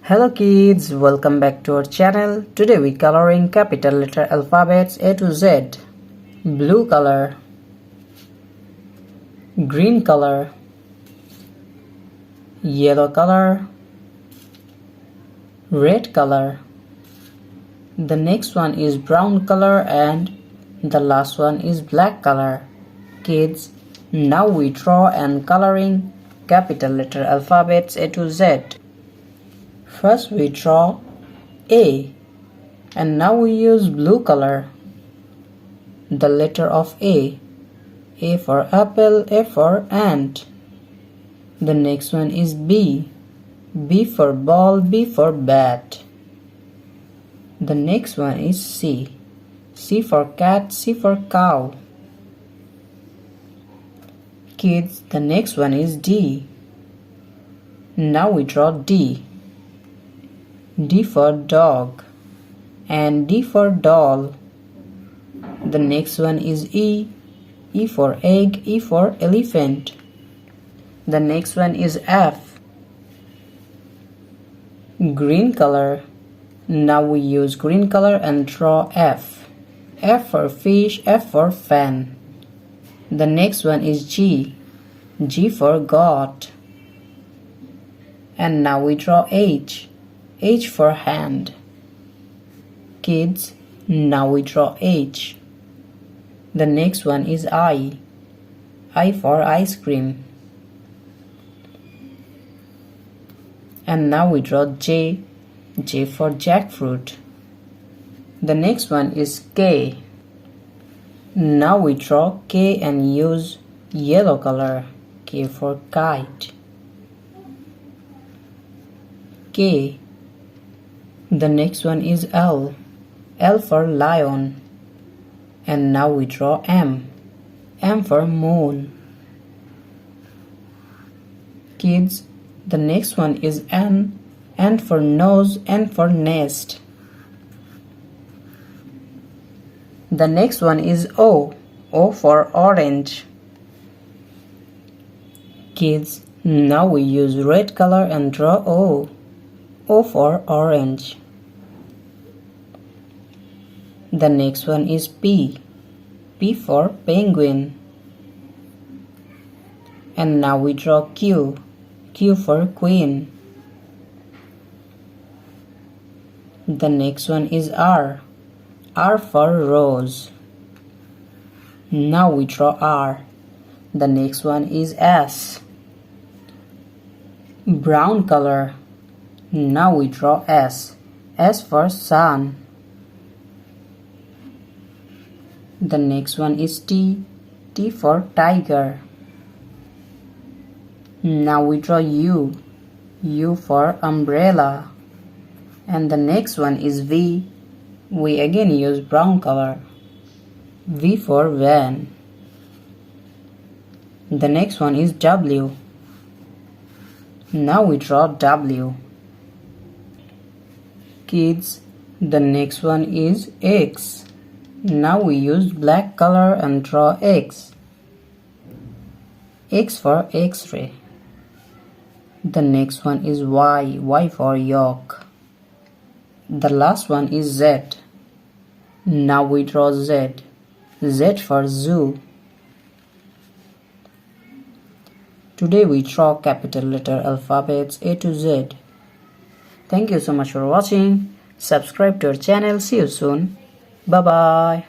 Hello kids, welcome back to our channel. Today we coloring capital letter alphabets A to Z. Blue color, green color, yellow color, red color. The next one is brown color and the last one is black color. Kids, now we draw and coloring capital letter alphabets A to Z. First we draw A, and now we use blue color. The letter of A for apple, A for ant. The next one is B for ball, B for bat. The next one is C for cat, C for cow. Kids, the next one is D. Now we draw D for dog and D for doll. The next one is E for egg, E for elephant. The next one is F, green color. Now we use green color and draw F for fish, F for fan. The next one is G for goat. And now we draw H for hand. Kids, now we draw H. The next one is I for ice cream. And now we draw J for jackfruit. The next one is K. Now we draw K and use yellow color, K for kite. K. The next one is L for lion. And now we draw M for moon. Kids, the next one is N for nose, N for nest. The next one is O for orange. Kids, now we use red color and draw O for orange. The next one is P for penguin. And now we draw Q for queen. The next one is R for rose. Now we draw R. The next one is S, brown color. Now we draw S for sun. The next one is T for tiger. Now we draw U for umbrella. And the next one is V. We again use brown color, V for van. The next one is W. Now we draw W. Kids, the next one is X. Now we use black color and draw X. X for X-ray. The next one is Y for yolk. The last one is Z. Now we draw Z for zoo. Today we draw capital letter alphabets A to Z. Thank you so much for watching. Subscribe to our channel. See you soon. Bye bye.